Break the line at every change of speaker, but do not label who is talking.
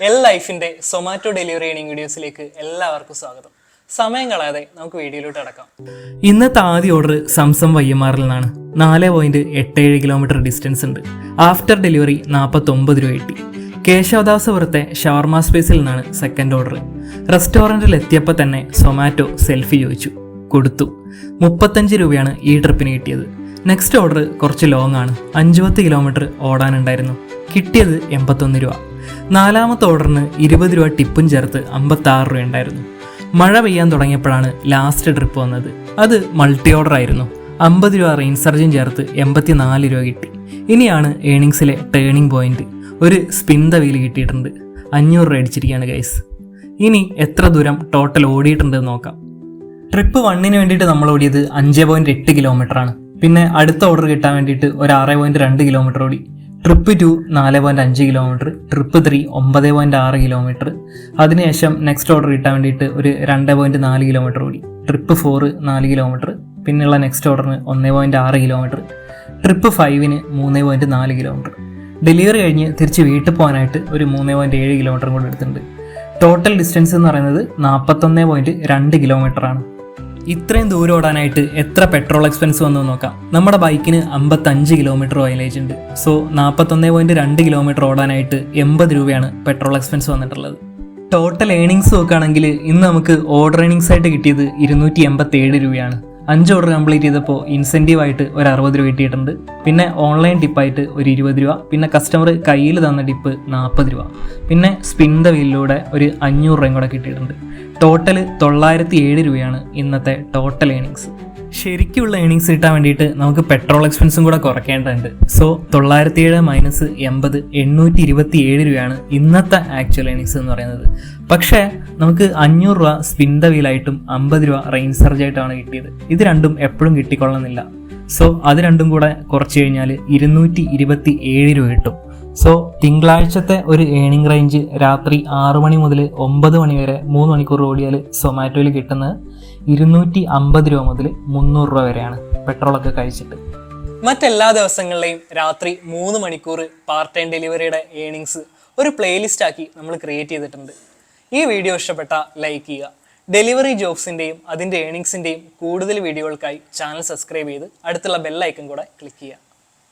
L ലൈഫിന്റെ Zomato delivery earning വീഡിയോസിലേക്ക് എല്ലാവർക്കും സ്വാഗതം. സമയം കളയാതെ നമുക്ക് വീഡിയോയിലോട്ട് അടക്കാം.
ഇന്നത്തെ ആദ്യ ഓർഡർ സംസം വയ്യമാറിൽ നിന്നാണ്. 4.87 കിലോമീറ്റർ ഡിസ്റ്റൻസ് ഉണ്ട്. ആഫ്റ്റർ ഡെലിവറി 49 രൂപ കിട്ടി. കേശവദാസപുരത്തെ ഷവർമ സ്പേസിൽ നിന്നാണ് സെക്കൻഡ് ഓർഡർ. റെസ്റ്റോറൻറ്റിൽ എത്തിയപ്പോൾ തന്നെ സൊമാറ്റോ സെൽഫി ചോദിച്ചു, കൊടുത്തു. 35 രൂപയാണ് ഈ ട്രിപ്പിന് കിട്ടിയത്. നെക്സ്റ്റ് ഓർഡർ കുറച്ച് ലോങ് ആണ്, 50 കിലോമീറ്റർ ഓടാനുണ്ടായിരുന്നു. കിട്ടിയത് 81 രൂപ. നാലാമത്തെ ഓർഡറിന് 20 രൂപ ടിപ്പും ചേർത്ത് 56 രൂപ ഉണ്ടായിരുന്നു. മഴ പെയ്യാൻ തുടങ്ങിയപ്പോഴാണ് ലാസ്റ്റ് ട്രിപ്പ് വന്നത്. അത് മൾട്ടി ഓർഡർ ആയിരുന്നു. 50 രൂപ റെയിൻ സർജും ചേർത്ത് 84 രൂപ കിട്ടി. ഇനിയാണ് ഏണിങ്സിലെ ടേണിംഗ് പോയിന്റ്. ഒരു സ്പിൻ ദ വീൽ കിട്ടിയിട്ടുണ്ട്. 500 രൂപ അടിച്ചിരിക്കുകയാണ് ഗൈസ്. ഇനി എത്ര ദൂരം ടോട്ടൽ ഓടിയിട്ടുണ്ട് നോക്കാം. ട്രിപ്പ് 1ന് വേണ്ടിയിട്ട് നമ്മൾ ഓടിയത് 5.8 കിലോമീറ്റർ ആണ്. പിന്നെ അടുത്ത ഓർഡർ കിട്ടാൻ വേണ്ടിയിട്ട് ഒരു 6.2 കിലോമീറ്റർ ഓടി. Trip 2 4.5 kilometre, trip 3 9.6 kilometre. അതിനുശേഷം നെക്സ്റ്റ് ഓർഡർ കിട്ടാൻ വേണ്ടിയിട്ട് ഒരു 2.4 കിലോമീറ്റർ ഓടി. ട്രിപ്പ് 4 4 കിലോമീറ്റർ, പിന്നെയുള്ള നെക്സ്റ്റ് ഓർഡറിന് 1.6 കിലോമീറ്റർ. ട്രിപ്പ് 5ന് 3.4 കിലോമീറ്റർ. ഡെലിവറി കഴിഞ്ഞ് തിരിച്ച് വീട്ടിൽ പോകാനായിട്ട് ഒരു 3.7 കിലോമീറ്റർ കൂടെ എടുത്തിട്ടുണ്ട്. ടോട്ടൽ ഡിസ്റ്റൻസ് എന്ന് പറയുന്നത് 41.2 കിലോമീറ്റർ ആണ്. ഇത്രയും ദൂരം ഓടാനായിട്ട് എത്ര പെട്രോൾ എക്സ്പെൻസ് വന്നു നോക്കാം. നമ്മുടെ ബൈക്കിന് 55 കിലോമീറ്റർ മൈലേജ് ഉണ്ട്. സോ 41.2 കിലോമീറ്റർ ഓടാനായിട്ട് 80 രൂപയാണ് പെട്രോൾ എക്സ്പെൻസ് വന്നിട്ടുള്ളത്. ടോട്ടൽ ഏണിങ്സ് നോക്കുകയാണെങ്കിൽ ഇന്ന് നമുക്ക് ഓർഡർ ഏണിങ്സ് ആയിട്ട് കിട്ടിയത് 287 രൂപയാണ്. 5 ഓർഡർ കംപ്ലീറ്റ് ചെയ്തപ്പോൾ ഇൻസെൻറ്റീവായിട്ട് ഒരു 60 രൂപ കിട്ടിയിട്ടുണ്ട്. പിന്നെ ഓൺലൈൻ ടിപ്പായിട്ട് ഒരു 20 രൂപ, പിന്നെ കസ്റ്റമർ കയ്യിൽ തന്ന ടിപ്പ് 40 രൂപ, പിന്നെ സ്പിൻ ദ വീലിലൂടെ ഒരു 500 രൂപയും കൂടെ കിട്ടിയിട്ടുണ്ട്. ടോട്ടൽ 907 രൂപയാണ് ഇന്നത്തെ ടോട്ടൽ ഏണിങ്സ്. ശരിക്കുള്ള ഏണിങ്സ് കിട്ടാൻ വേണ്ടിയിട്ട് നമുക്ക് പെട്രോൾ എക്സ്പെൻസും കൂടെ കുറയ്ക്കേണ്ടതുണ്ട്. സോ 907 മൈനസ് 80 827 രൂപയാണ് ഇന്നത്തെ ആക്ച്വൽ ഏണിങ്സ് എന്ന് പറയുന്നത്. പക്ഷേ നമുക്ക് 500 രൂപ സ്പിൻ ദ വീലായിട്ടും 50 രൂപ റെയിൻ സർജായിട്ടാണ് കിട്ടിയത്. ഇത് രണ്ടും എപ്പോഴും കിട്ടിക്കൊള്ളുന്നില്ല. സോ അത് രണ്ടും കൂടെ കുറച്ച് കഴിഞ്ഞാൽ 227 രൂപ കിട്ടും. സോ തിങ്കളാഴ്ചത്തെ ഒരു ഏണിംഗ് റേഞ്ച് രാത്രി 6 മണി മുതൽ 9 മണി വരെ 3 മണിക്കൂർ ഓടിയാൽ സൊമാറ്റോയിൽ കിട്ടുന്നത് 250 രൂപ മുതൽ 300 രൂപ വരെയാണ് പെട്രോളൊക്കെ കഴിച്ചിട്ട്.
മറ്റെല്ലാ ദിവസങ്ങളിലെയും രാത്രി 3 മണിക്കൂർ പാർട്ട് ടൈം ഡെലിവറിയുടെ ഏണിങ്സ് ഒരു പ്ലേലിസ്റ്റ് ആക്കി നമ്മൾ ക്രിയേറ്റ് ചെയ്തിട്ടുണ്ട്. ഈ വീഡിയോ ഇഷ്ടപ്പെട്ടാൽ ലൈക്ക് ചെയ്യുക. ഡെലിവറി ജോബ്സിൻ്റെയും അതിൻ്റെ ഏണിങ്സിൻ്റെയും കൂടുതൽ വീഡിയോകൾക്കായി ചാനൽ സബ്സ്ക്രൈബ് ചെയ്ത് അടുത്തുള്ള ബെൽ ഐക്കൺ കൂടെ ക്ലിക്ക് ചെയ്യുക.